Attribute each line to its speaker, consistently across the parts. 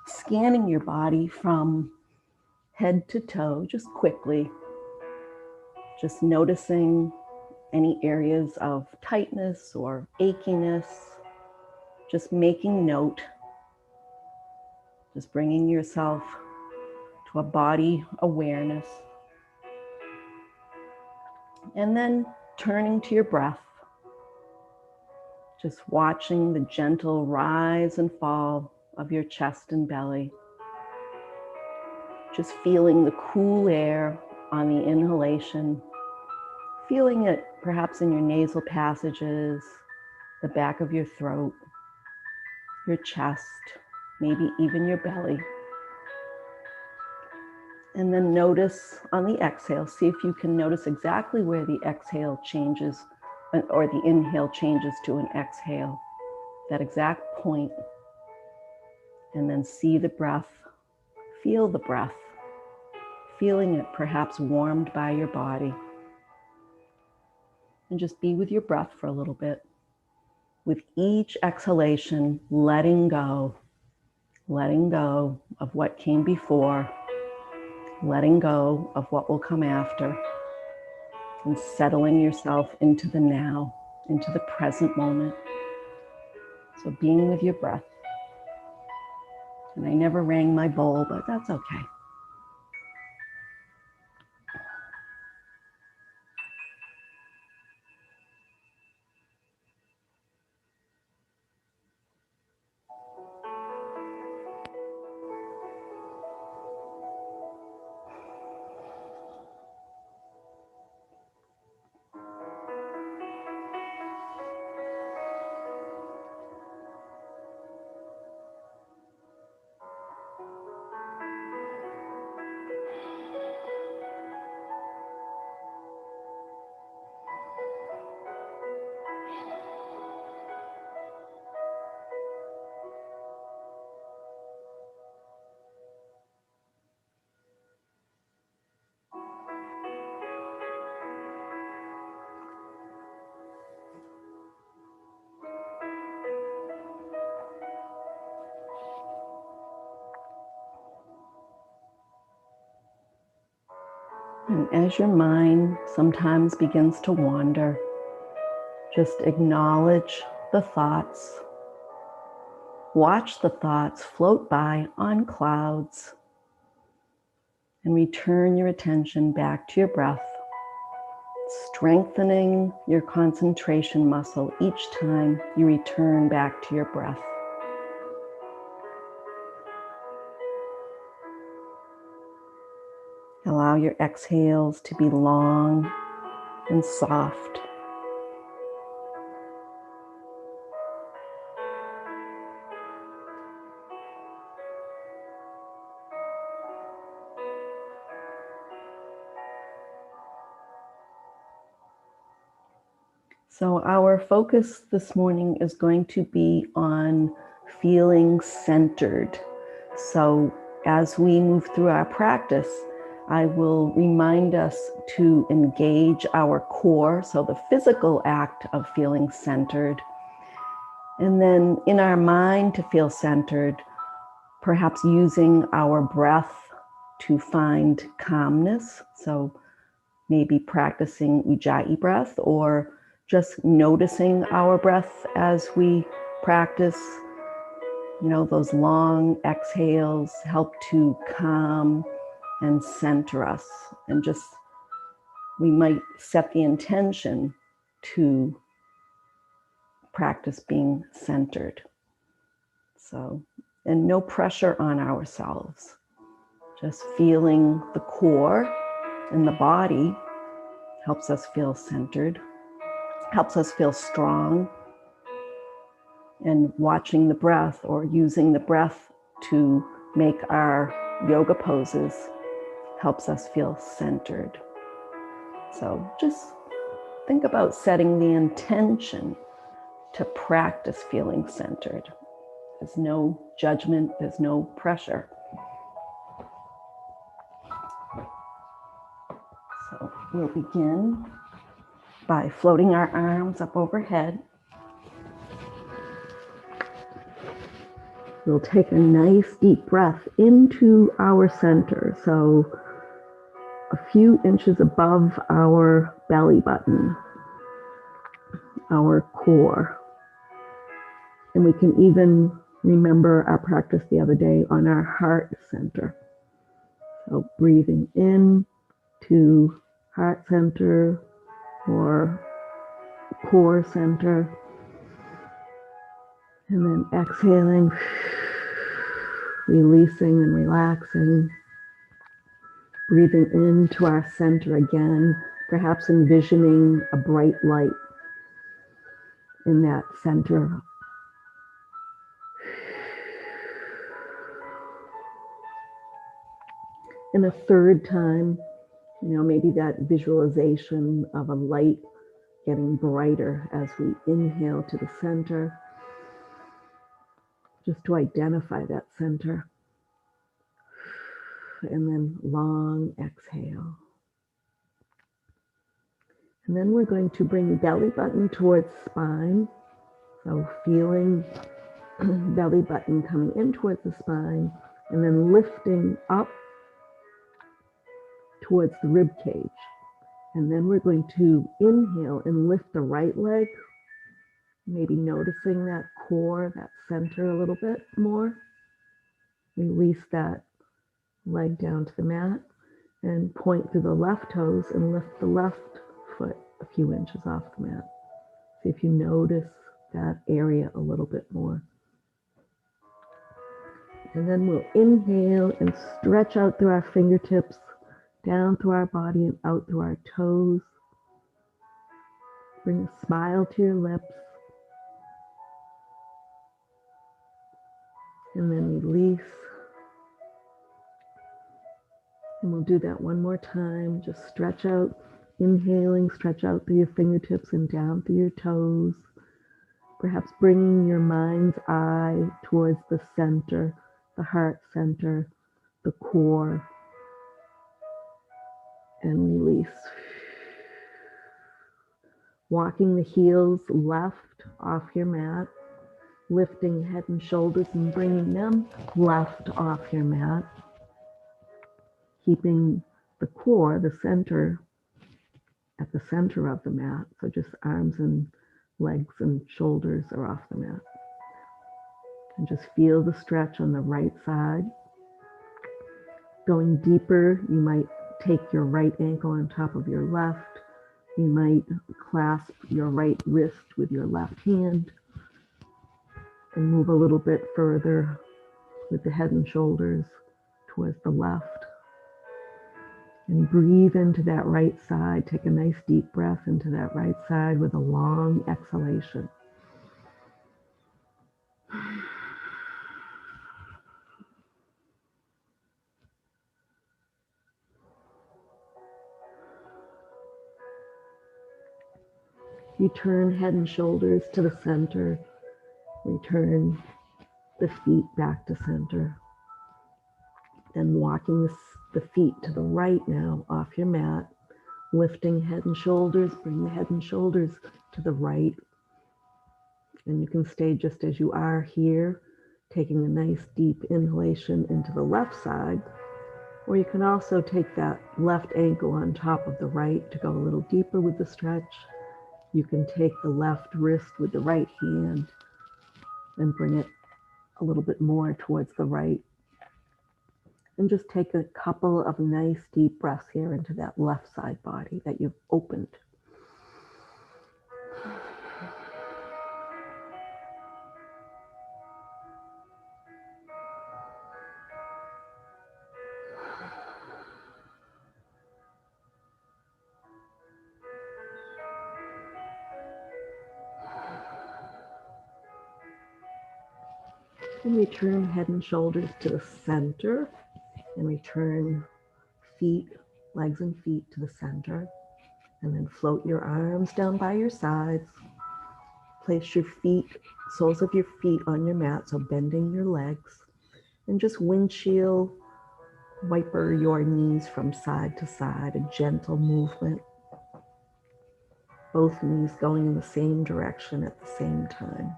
Speaker 1: Scanning your body from head to toe, just quickly, just noticing any areas of tightness or achiness, just making note, just bringing yourself to a body awareness, and then turning to your breath, just watching the gentle rise and fall of your chest and belly, just feeling the cool air on the inhalation, feeling it perhaps in your nasal passages, the back of your throat, your chest, maybe even your belly. And then notice on the exhale, see if you can notice exactly where the exhale changes or the inhale changes to an exhale, that exact point. And then see the breath, feel the breath, feeling it perhaps warmed by your body. And just be with your breath for a little bit. With each exhalation, letting go of what came before, letting go of what will come after, and settling yourself into the now, into the present moment. So being with your breath. And I never rang my bowl, but that's okay. And as your mind sometimes begins to wander, just acknowledge the thoughts. Watch the thoughts float by on clouds and return your attention back to your breath, strengthening your concentration muscle each time you return back to your breath. Allow your exhales to be long and soft. So our focus this morning is going to be on feeling centered. So as we move through our practice, I will remind us to engage our core, so the physical act of feeling centered. And then in our mind to feel centered, perhaps using our breath to find calmness. So maybe practicing Ujjayi breath or just noticing our breath as we practice. You know, those long exhales help to calm and center us. And just, we might set the intention to practice being centered. So, and no pressure on ourselves. Just feeling the core and the body helps us feel centered, helps us feel strong. And watching the breath or using the breath to make our yoga poses helps us feel centered. So just think about setting the intention to practice feeling centered. There's no judgment, there's no pressure. So we'll begin by floating our arms up overhead. We'll take a nice deep breath into our center. So a few inches above our belly button, our core. And we can even remember our practice the other day on our heart center. So breathing in to heart center or core center. And then exhaling, releasing and relaxing. Breathing into our center again, perhaps envisioning a bright light in that center. And a third time, maybe that visualization of a light getting brighter as we inhale to the center, just to identify that center. And then long exhale. And then we're going to bring belly button towards spine. So feeling belly button coming in towards the spine and then lifting up towards the rib cage. And then we're going to inhale and lift the right leg, maybe noticing that core, that center a little bit more. Release that leg down to the mat and point through the left toes and lift the left foot a few inches off the mat. See if you notice that area a little bit more. And then we'll inhale and stretch out through our fingertips, down through our body and out through our toes. Bring a smile to your lips. And then release. And we'll do that one more time. Just stretch out, inhaling, stretch out through your fingertips and down through your toes. Perhaps bringing your mind's eye towards the center, the heart center, the core, and release. Walking the heels left off your mat, lifting head and shoulders and bringing them left off your mat. Keeping the core, the center, at the center of the mat. So just arms and legs and shoulders are off the mat. And just feel the stretch on the right side. Going deeper, you might take your right ankle on top of your left. You might clasp your right wrist with your left hand and move a little bit further with the head and shoulders towards the left. And breathe into that right side. Take a nice deep breath into that right side with a long exhalation. You turn head and shoulders to the center. Return the feet back to center. Then walking the feet to the right now off your mat. Lifting head and shoulders, bring the head and shoulders to the right. And you can stay just as you are here, taking a nice deep inhalation into the left side. Or you can also take that left ankle on top of the right to go a little deeper with the stretch. You can take the left wrist with the right hand and bring it a little bit more towards the right. And just take a couple of nice deep breaths here into that left side body that you've opened. And return head and shoulders to the center and return feet, legs and feet to the center. And then float your arms down by your sides. Place your feet, soles of your feet on your mat, so bending your legs. And just windshield wiper your knees from side to side, a gentle movement. Both knees going in the same direction at the same time.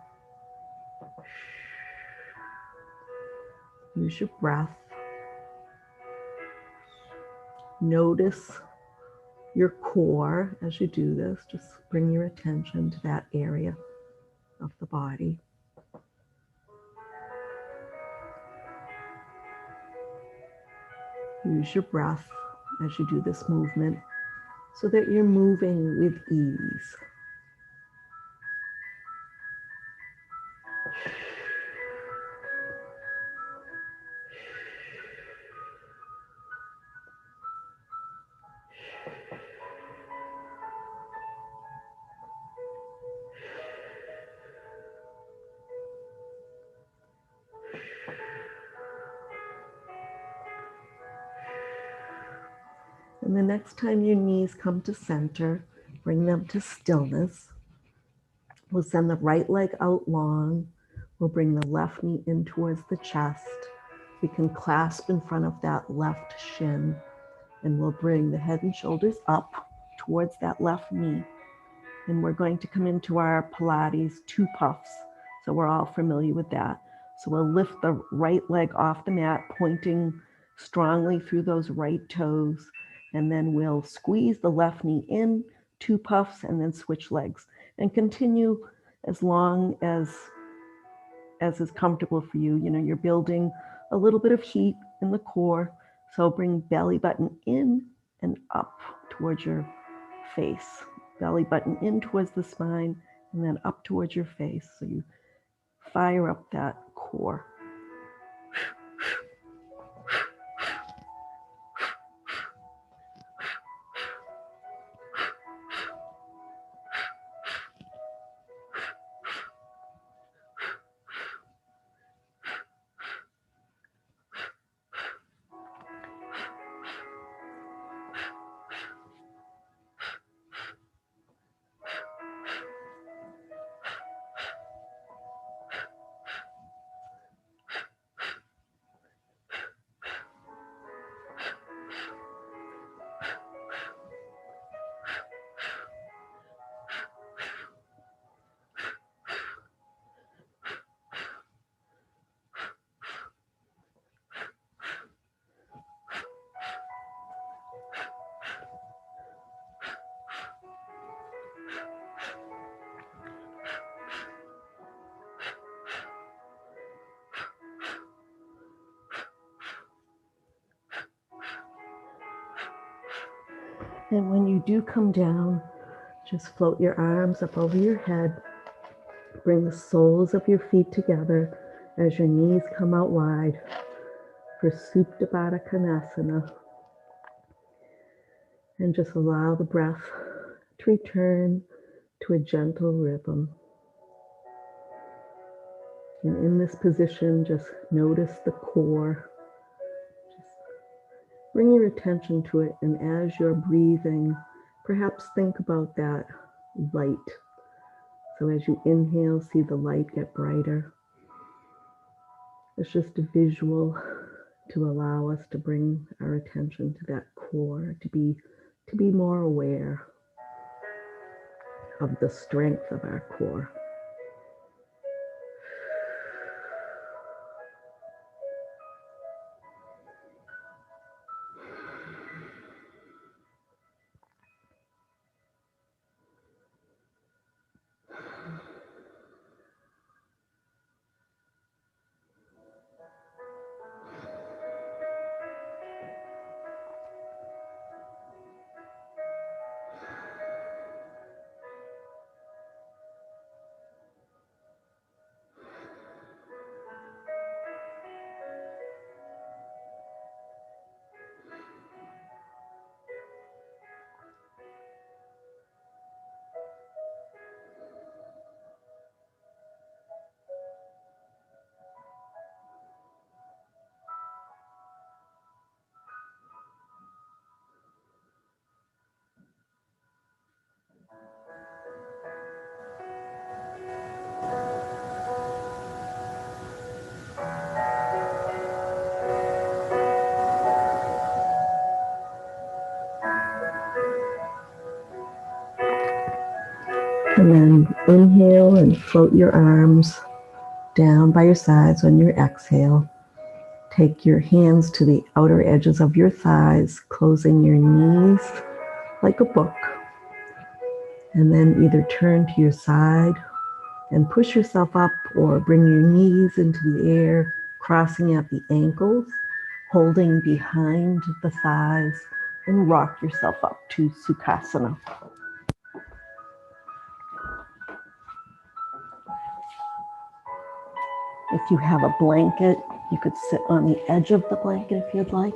Speaker 1: Use your breath. Notice your core as you do this. Just bring your attention to that area of the body. Use your breath as you do this movement so that you're moving with ease. And the next time your knees come to center, bring them to stillness. We'll send the right leg out long. We'll bring the left knee in towards the chest. We can clasp in front of that left shin, and we'll bring the head and shoulders up towards that left knee. And we're going to come into our Pilates 2 puffs. So we're all familiar with that. So we'll lift the right leg off the mat, pointing strongly through those right toes. And then we'll squeeze the left knee in, 2 puffs, and then switch legs. And continue as long as is comfortable for you. You know, you're building a little bit of heat in the core. So bring belly button in and up towards your face. Belly button in towards the spine and then up towards your face. So you fire up that core. And when you do come down, just float your arms up over your head. Bring the soles of your feet together as your knees come out wide for Supta Baddha Konasana. And just allow the breath to return to a gentle rhythm. And in this position, just notice the core. Just bring your attention to it. And as you're breathing, perhaps think about that light. So as you inhale, see the light get brighter. It's just a visual to allow us to bring our attention to that core, to be more aware of the strength of our core. And then inhale and float your arms down by your sides on your exhale. Take your hands to the outer edges of your thighs, closing your knees like a book. And then either turn to your side and push yourself up, or bring your knees into the air, crossing at the ankles, holding behind the thighs, and rock yourself up to Sukhasana. If you have a blanket, you could sit on the edge of the blanket if you'd like.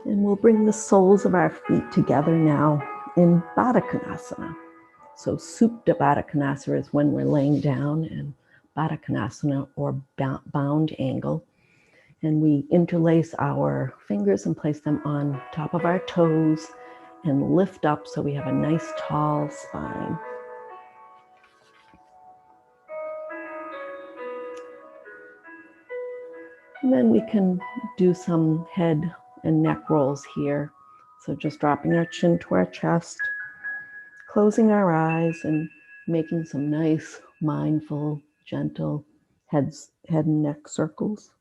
Speaker 1: And we'll bring the soles of our feet together now in Baddha Konasana. So Supta Baddha Konasana is when we're laying down, and Baddha Konasana, or bound angle. And we interlace our fingers and place them on top of our toes and lift up so we have a nice tall spine. And then we can do some head and neck rolls here. So just dropping our chin to our chest, closing our eyes, and making some nice, mindful, gentle head and neck circles.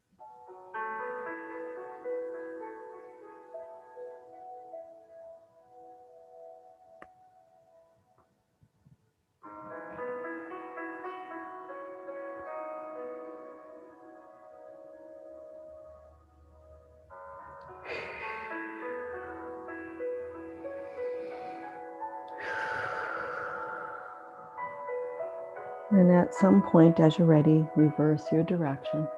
Speaker 1: And at some point, as you're ready, reverse your direction.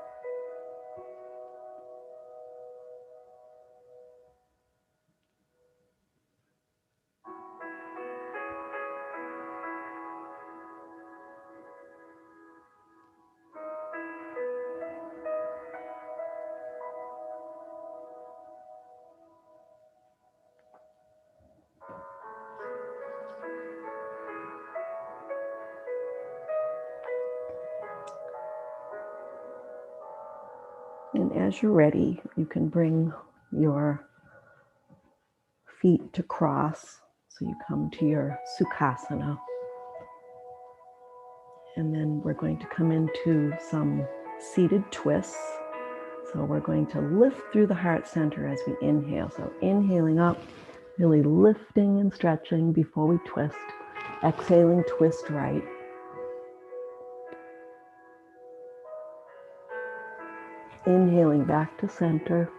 Speaker 1: And as you're ready, you can bring your feet to cross. So you come to your Sukhasana. And then we're going to come into some seated twists. So we're going to lift through the heart center as we inhale. So inhaling up, really lifting and stretching before we twist. Exhaling, twist right. Inhaling back to center,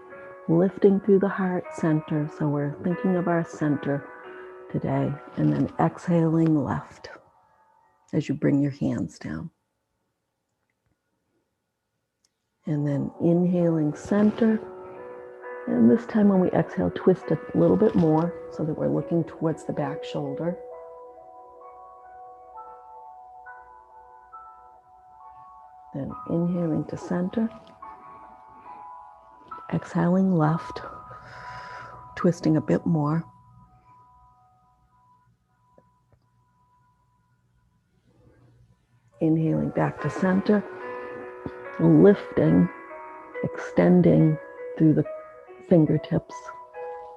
Speaker 1: lifting through the heart center. So we're thinking of our center today. And then exhaling left as you bring your hands down. And then inhaling center. And this time when we exhale, twist a little bit more so that we're looking towards the back shoulder. Then inhaling to center. Exhaling left, twisting a bit more. Inhaling back to center, lifting, extending through the fingertips,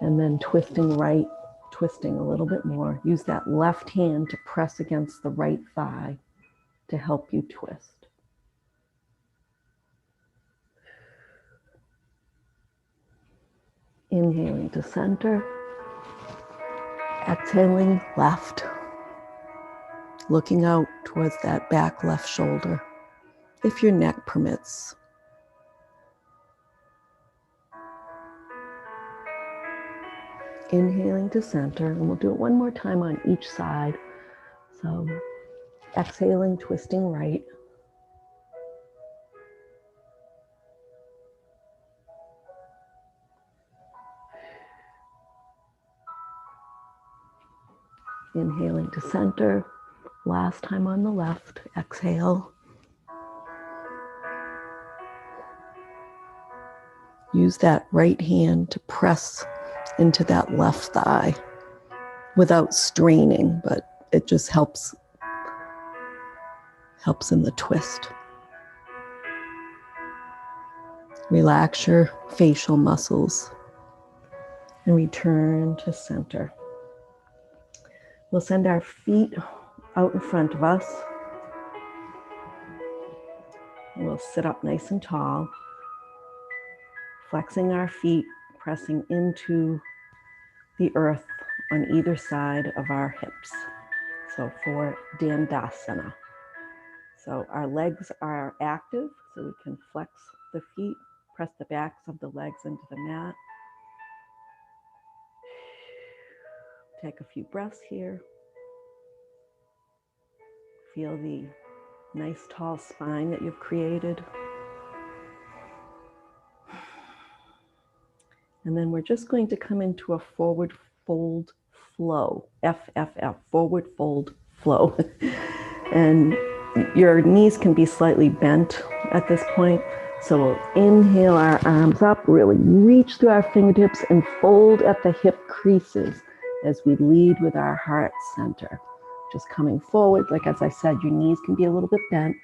Speaker 1: and then twisting right, twisting a little bit more. Use that left hand to press against the right thigh to help you twist. Inhaling to center, exhaling left, looking out towards that back left shoulder, if your neck permits. Inhaling to center, and we'll do it one more time on each side. So exhaling, twisting right. Inhaling to center, last time on the left, exhale. Use that right hand to press into that left thigh without straining, but it just helps in the twist. Relax your facial muscles and return to center. We'll send our feet out in front of us. We'll sit up nice and tall, flexing our feet, pressing into the earth on either side of our hips. So for Dandasana. So our legs are active, so we can flex the feet, press the backs of the legs into the mat. Take a few breaths here. Feel the nice tall spine that you've created. And then we're just going to come into a forward fold flow, FFF, forward fold flow. And your knees can be slightly bent at this point. So we'll inhale our arms up, really reach through our fingertips and fold at the hip creases as we lead with our heart center. Just coming forward, like as I said, your knees can be a little bit bent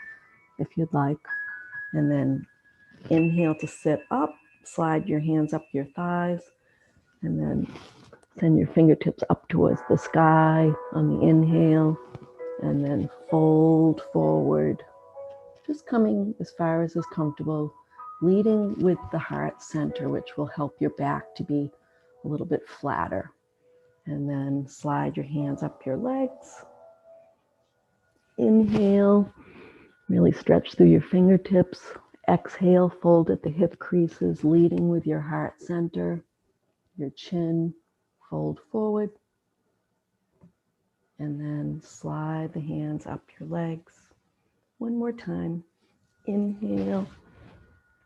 Speaker 1: if you'd like. And then inhale to sit up, slide your hands up your thighs, and then send your fingertips up towards the sky on the inhale, and then fold forward, just coming as far as is comfortable, leading with the heart center, which will help your back to be a little bit flatter. And then slide your hands up your legs. Inhale, really stretch through your fingertips. Exhale, fold at the hip creases, leading with your heart center. Your chin, fold forward. And then slide the hands up your legs. One more time. Inhale,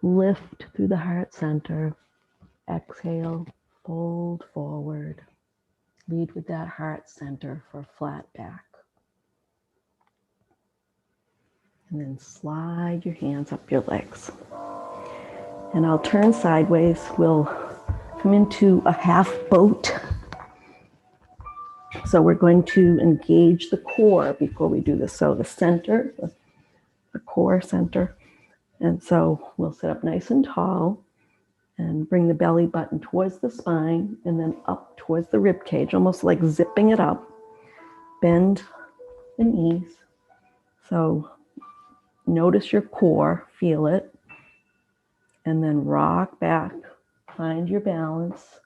Speaker 1: lift through the heart center. Exhale, fold forward. Lead with that heart center for flat back. And then slide your hands up your legs. And I'll turn sideways. We'll come into a half boat. So we're going to engage the core before we do this. So the center, the core center. And so we'll sit up nice and tall and bring the belly button towards the spine and then up towards the rib cage, almost like zipping it up. Bend the knees. So notice your core, feel it, and then rock back, find your balance.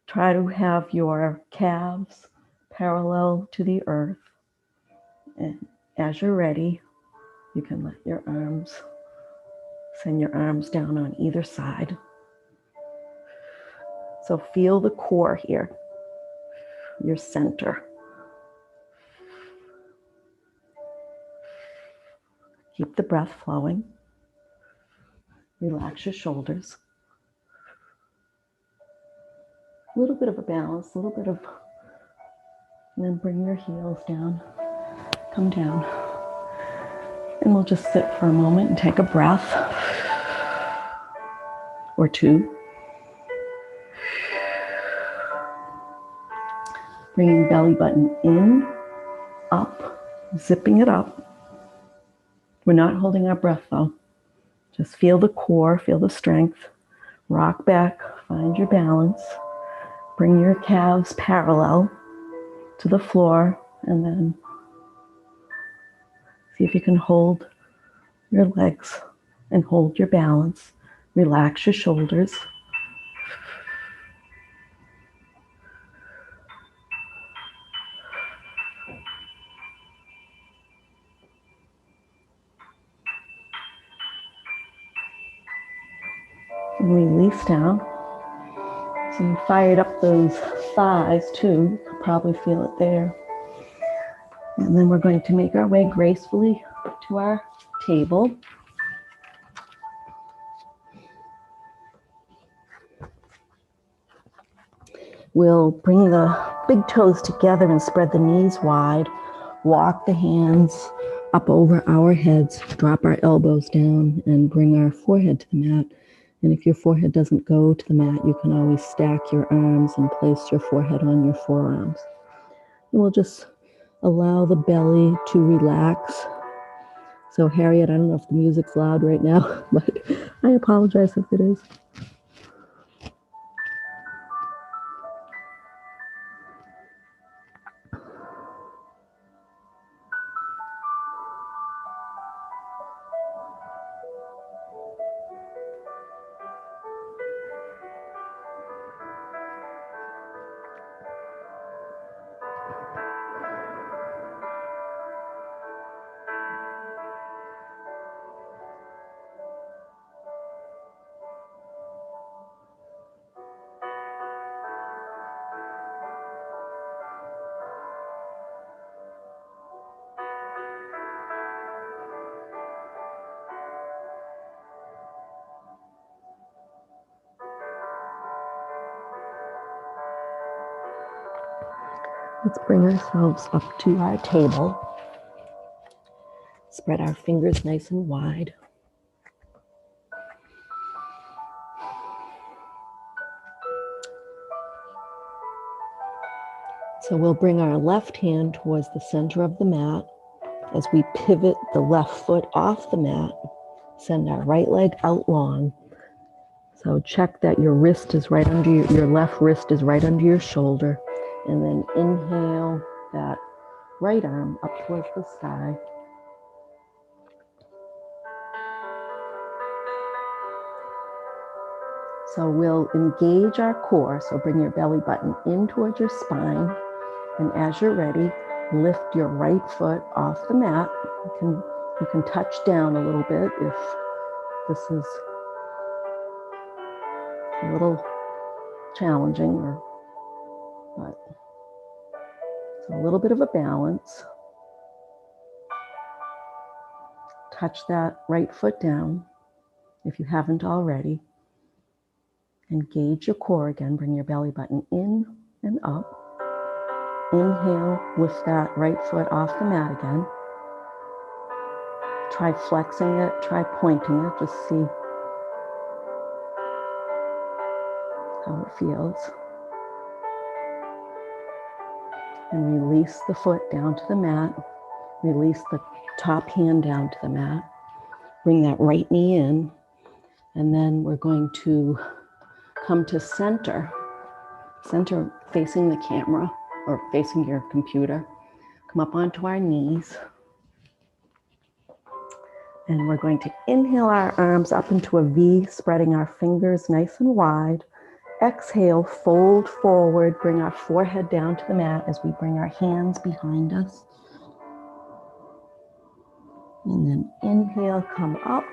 Speaker 1: Try to have your calves parallel to the earth. And as you're ready, you can let your arms, send your arms down on either side. So feel the core here, your center. Keep the breath flowing. Relax your shoulders. A little bit of a balance, a little bit of, and then bring your heels down. Come down. And we'll just sit for a moment and take a breath or two. Bringing belly button in, up, zipping it up. We're not holding our breath though. Just feel the core, feel the strength. Rock back, find your balance. Bring your calves parallel to the floor and then see if you can hold your legs and hold your balance. Relax your shoulders. And release down. So you fired up those thighs too. You could probably feel it there. And then we're going to make our way gracefully to our table. We'll bring the big toes together and spread the knees wide. Walk the hands up over our heads, drop our elbows down, and bring our forehead to the mat. And if your forehead doesn't go to the mat, you can always stack your arms and place your forehead on your forearms. And we'll just allow the belly to relax. So Harriet, I don't know if the music's loud right now, but I apologize if it is. Let's bring ourselves up to our table. Spread our fingers nice and wide. So we'll bring our left hand towards the center of the mat as we pivot the left foot off the mat. Send our right leg out long. So check that your wrist is right under your left wrist is right under your shoulder. And then inhale that right arm up towards the sky. So we'll engage our core. So bring your belly button in towards your spine. And as you're ready, lift your right foot off the mat. You can touch down a little bit if this is a little challenging, but it's a little bit of a balance. Touch that right foot down if you haven't already. Engage your core again. Bring your belly button in and up. Inhale, lift that right foot off the mat again. Try flexing it, try pointing it, just see how it feels. And release the foot down to the mat. Release the top hand down to the mat. Bring that right knee in. And then we're going to come to center. Center facing the camera or facing your computer. Come up onto our knees. And we're going to inhale our arms up into a V, spreading our fingers nice and wide. Exhale, fold forward, bring our forehead down to the mat as we bring our hands behind us. And then inhale, come up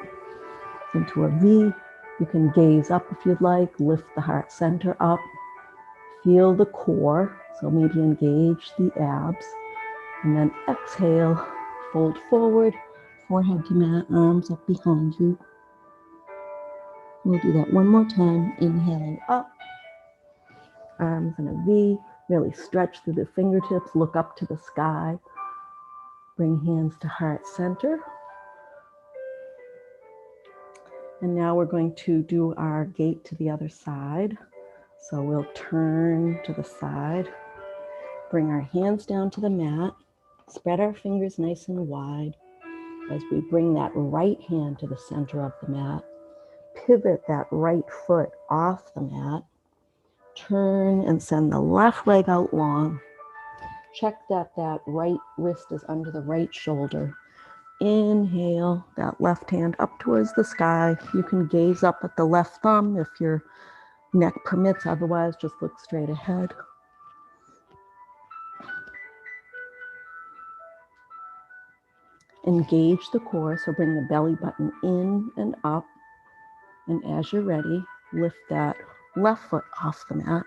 Speaker 1: into a V. You can gaze up if you'd like, lift the heart center up. Feel the core, so maybe engage the abs. And then exhale, fold forward, forehead to mat, arms up behind you. We'll do that one more time, inhaling up. Arms in a V, really stretch through the fingertips, look up to the sky. Bring hands to heart center. And now we're going to do our gate to the other side. So we'll turn to the side, bring our hands down to the mat, spread our fingers nice and wide as we bring that right hand to the center of the mat. Pivot that right foot off the mat. Turn and send the left leg out long. Check that right wrist is under the right shoulder. Inhale that left hand up towards the sky. You can gaze up at the left thumb if your neck permits, otherwise just look straight ahead. Engage the core, so bring the belly button in and up. And as you're ready, lift that left foot off the mat,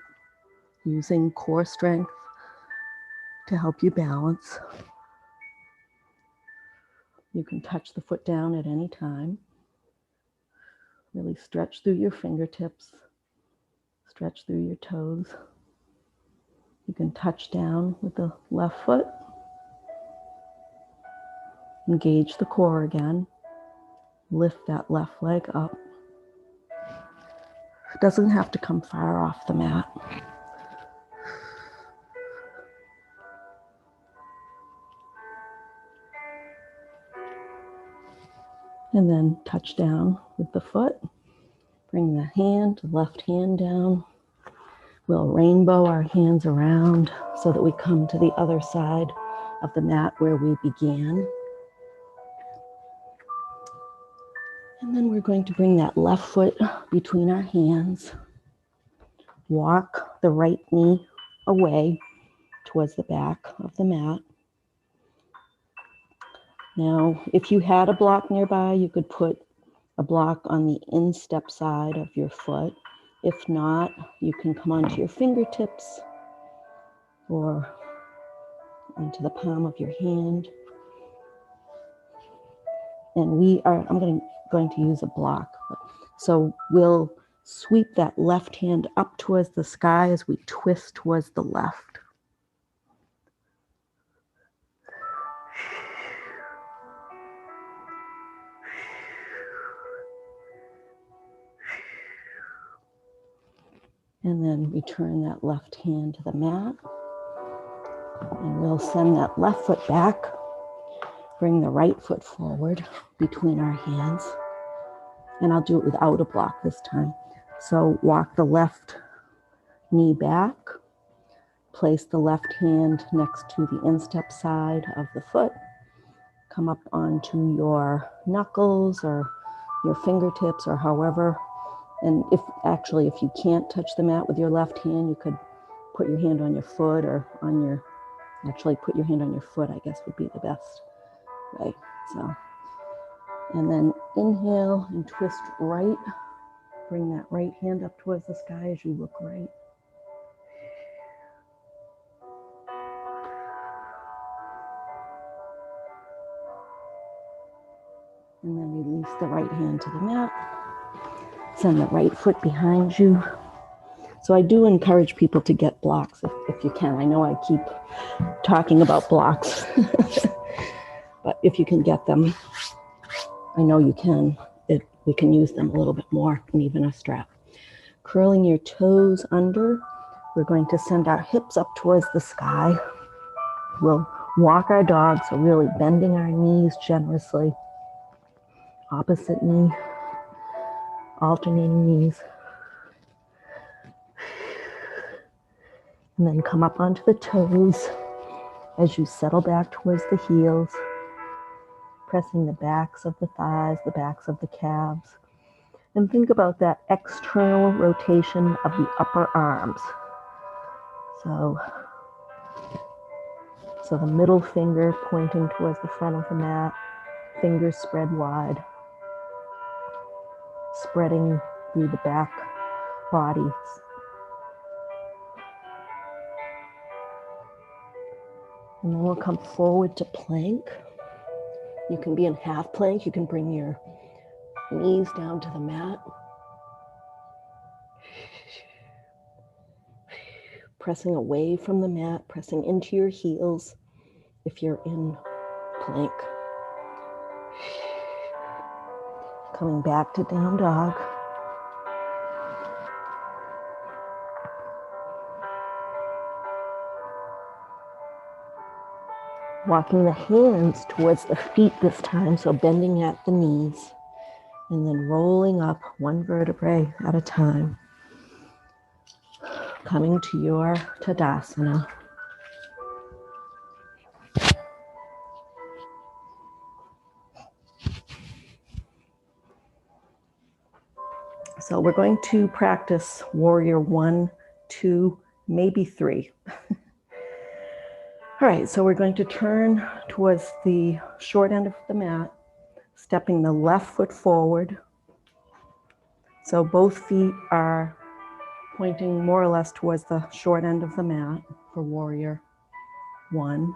Speaker 1: using core strength to help you balance. You can touch the foot down at any time. Really stretch through your fingertips, stretch through your toes. You can touch down with the left foot. Engage the core again. Lift that left leg up. It doesn't have to come far off the mat. And then touch down with the foot. Bring the left hand down. We'll rainbow our hands around so that we come to the other side of the mat where we began. And then we're going to bring that left foot between our hands. Walk the right knee away towards the back of the mat. Now, if you had a block nearby, you could put a block on the instep side of your foot. If not, you can come onto your fingertips or onto the palm of your hand. And I'm going to use a block. So we'll sweep that left hand up towards the sky as we twist towards the left. And then return that left hand to the mat. And we'll send that left foot back. Bring the right foot forward between our hands. And I'll do it without a block this time. So walk the left knee back. Place the left hand next to the instep side of the foot. Come up onto your knuckles or your fingertips or however. And if you can't touch the mat with your left hand, you could put your hand on your foot or on your, put your hand on your foot, I guess would be the best way. So, and then inhale and twist right. Bring that right hand up towards the sky as you look right. And then release the right hand to the mat. Send the right foot behind you. So I do encourage people to get blocks if you can. I know I keep talking about blocks, but if you can get them, I know you can. We can use them a little bit more, and even a strap. Curling your toes under, we're going to send our hips up towards the sky. We'll walk our dog, so really bending our knees generously. Opposite knee, alternating knees. And then come up onto the toes as you settle back towards the heels, pressing the backs of the thighs, the backs of the calves. And think about that external rotation of the upper arms. So the middle finger pointing towards the front of the mat, fingers spread wide, spreading through the back body. And then we'll come forward to plank. You can be in half plank. You can bring your knees down to the mat. Pressing away from the mat, pressing into your heels if you're in plank. Coming back to down dog. Walking the hands towards the feet this time, so bending at the knees, and then rolling up one vertebrae at a time. Coming to your Tadasana. So we're going to practice warrior 1, 2, maybe 3. All right, so we're going to turn towards the short end of the mat, stepping the left foot forward. So both feet are pointing more or less towards the short end of the mat for warrior 1.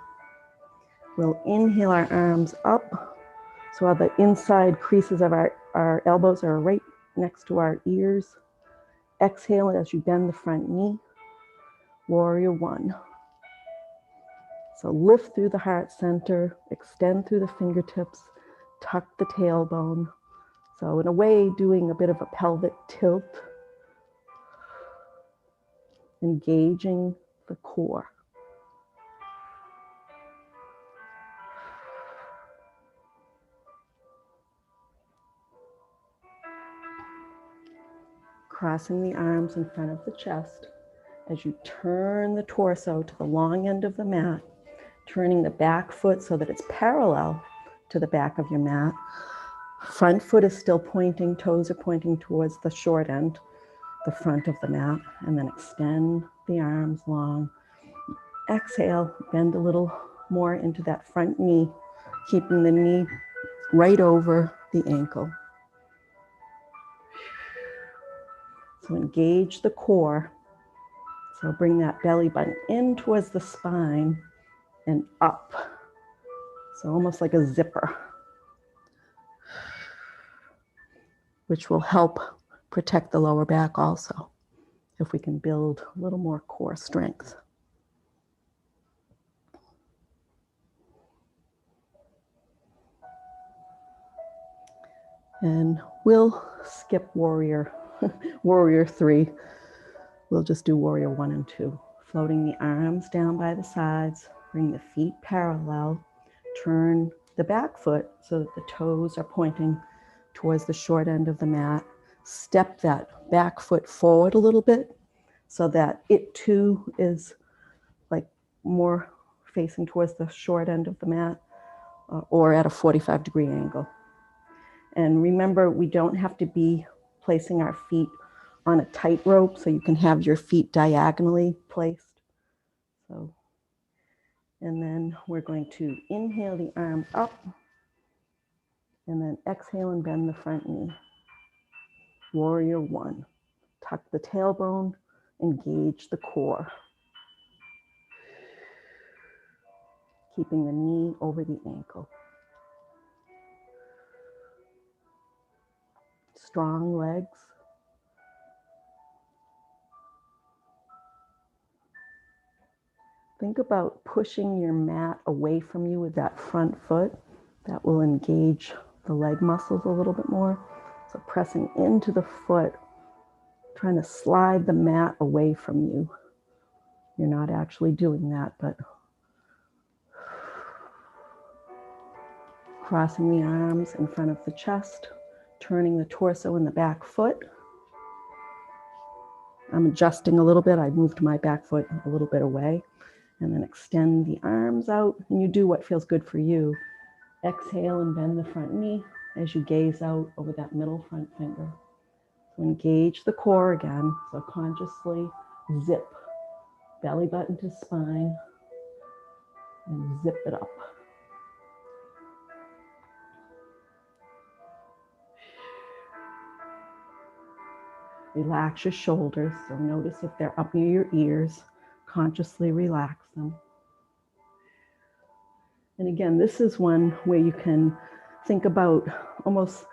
Speaker 1: We'll inhale our arms up, so the inside creases of our elbows are right next to our ears. Exhale as you bend the front knee, warrior 1. So lift through the heart center, extend through the fingertips, tuck the tailbone. So in a way, doing a bit of a pelvic tilt, engaging the core. Crossing the arms in front of the chest as you turn the torso to the long end of the mat, turning the back foot so that it's parallel to the back of your mat. Front foot is still pointing, toes are pointing towards the short end, the front of the mat, and then extend the arms long. Exhale, bend a little more into that front knee, keeping the knee right over the ankle. So engage the core. So bring that belly button in towards the spine and up. So almost like a zipper, which will help protect the lower back also, if we can build a little more core strength. And we'll skip warrior 3. We'll just do warrior 1 and 2. Floating the arms down by the sides, bring the feet parallel, turn the back foot so that the toes are pointing towards the short end of the mat. Step that back foot forward a little bit so that it too is like more facing towards the short end of the mat or at a 45-degree angle. And remember, we don't have to be placing our feet on a tightrope, so you can have your feet diagonally placed. So, and then we're going to inhale the arms up, and then exhale and bend the front knee. Warrior 1. Tuck the tailbone, engage the core. Keeping the knee over the ankle. Strong legs. Think about pushing your mat away from you with that front foot. That will engage the leg muscles a little bit more. So pressing into the foot, trying to slide the mat away from you. You're not actually doing that, but crossing the arms in front of the chest, turning the torso and the back foot. I'm adjusting a little bit. I moved my back foot a little bit away. And then extend the arms out, and you do what feels good for you. Exhale and bend the front knee as you gaze out over that middle front finger. So engage the core again. So consciously zip belly button to spine and zip it up. Relax your shoulders. So notice if they're up near your ears. Consciously relax them. And again, this is one where you can think about almost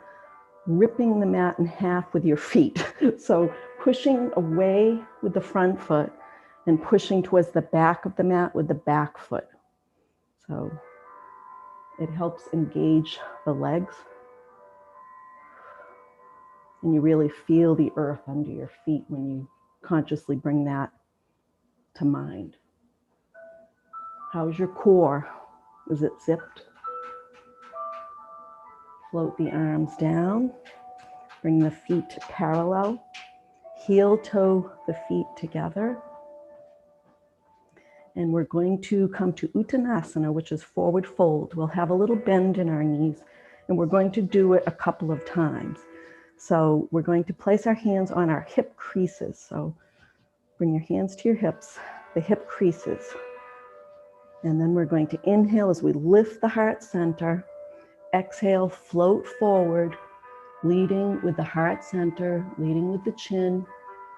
Speaker 1: ripping the mat in half with your feet. So pushing away with the front foot and pushing towards the back of the mat with the back foot. So it helps engage the legs. And you really feel the earth under your feet when you consciously bring that to mind. How's your core? Is it zipped? Float the arms down. Bring the feet parallel. Heel toe the feet together. And we're going to come to Uttanasana, which is forward fold. We'll have a little bend in our knees, and we're going to do it a couple of times. So we're going to place our hands on our hip creases. So bring your hands to your hips, the hip creases. And then we're going to inhale as we lift the heart center. Exhale, float forward, leading with the heart center, leading with the chin.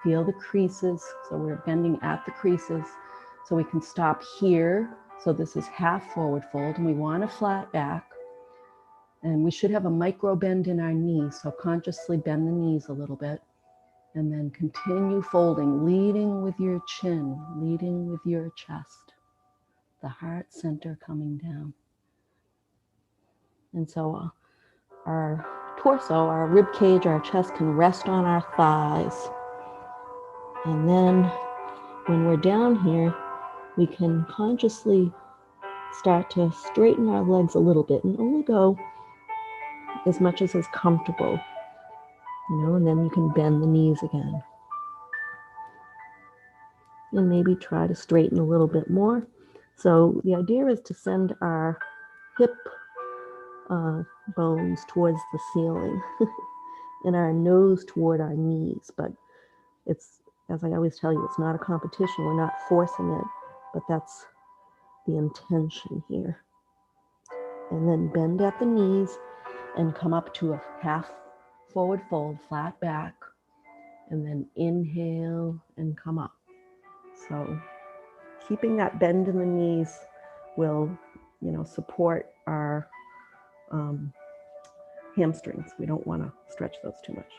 Speaker 1: Feel the creases. So we're bending at the creases. So we can stop here. So this is half forward fold, and we want a flat back. And we should have a micro bend in our knees. So consciously bend the knees a little bit. And then continue folding, leading with your chin, leading with your chest. The heart center coming down. And so our torso, our rib cage, our chest can rest on our thighs. And then when we're down here, we can consciously start to straighten our legs a little bit and only go as much as is comfortable, and then you can bend the knees again. And maybe try to straighten a little bit more. So the idea is to send our hip bones towards the ceiling and our nose toward our knees. But it's, as I always tell you, it's not a competition. We're not forcing it, but that's the intention here. And then bend at the knees and come up to a half forward fold, flat back, and then inhale and come up. So keeping that bend in the knees will, support our hamstrings. We don't want to stretch those too much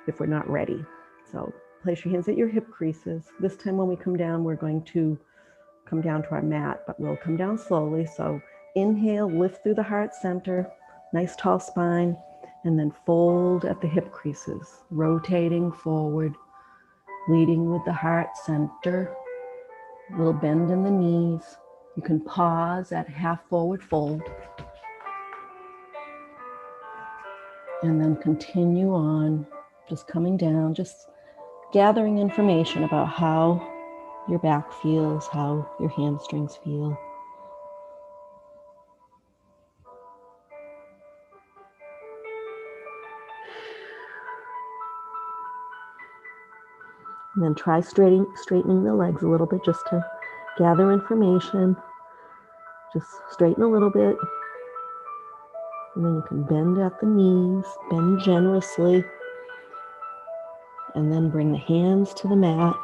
Speaker 1: if we're not ready. So place your hands at your hip creases. This time when we come down, we're going to come down to our mat, but we'll come down slowly. So inhale, lift through the heart center, nice tall spine, and then fold at the hip creases, rotating forward leading with the heart center, a little bend in the knees. You can pause at half forward fold and then continue on, just coming down, just gathering information about how your back feels, how your hamstrings feel. And then try straightening the legs a little bit just to gather information. Just straighten a little bit. And then you can bend at the knees, bend generously. And then bring the hands to the mat.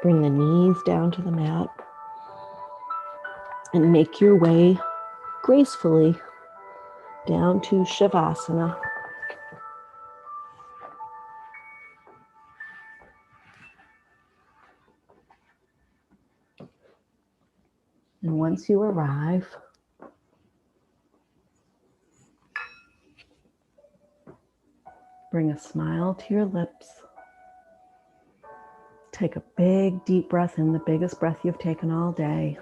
Speaker 1: Bring the knees down to the mat. And make your way gracefully down to Shavasana. And once you arrive, bring a smile to your lips. Take a big, deep breath in, the biggest breath you've taken all day.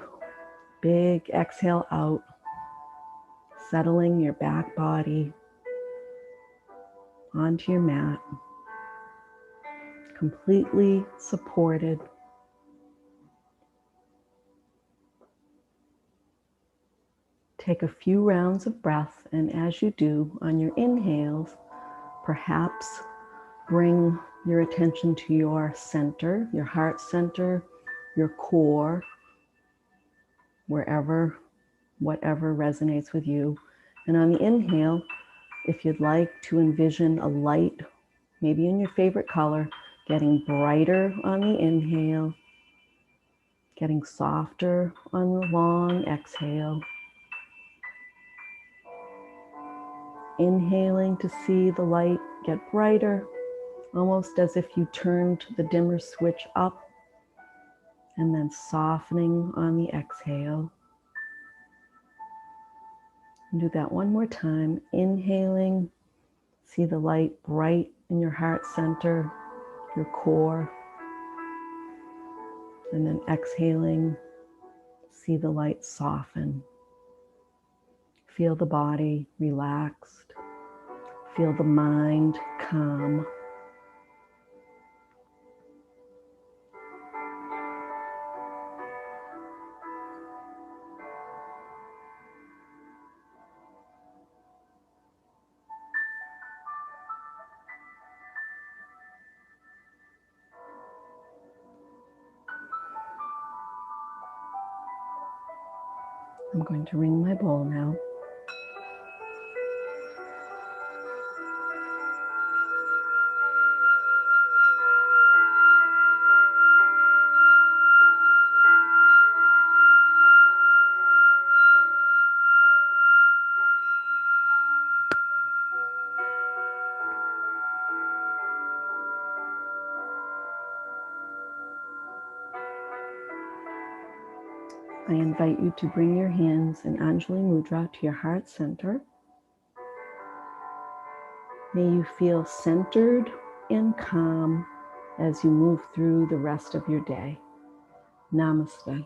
Speaker 1: Big exhale out, settling your back body onto your mat, completely supported. Take a few rounds of breath, and as you do, on your inhales, perhaps bring your attention to your center, your heart center, your core, whatever resonates with you. And on the inhale, if you'd like to envision a light, maybe in your favorite color, getting brighter on the inhale, getting softer on the long exhale. Inhaling to see the light get brighter, almost as if you turned the dimmer switch up, and then softening on the exhale. And do that one more time. Inhaling, see the light bright in your heart center, your core. And then exhaling, see the light soften. Feel the body relaxed. Feel the mind calm. I'm going to ring my bowl now. I invite you to bring your hands in Anjali Mudra to your heart center. May you feel centered and calm as you move through the rest of your day. Namaste.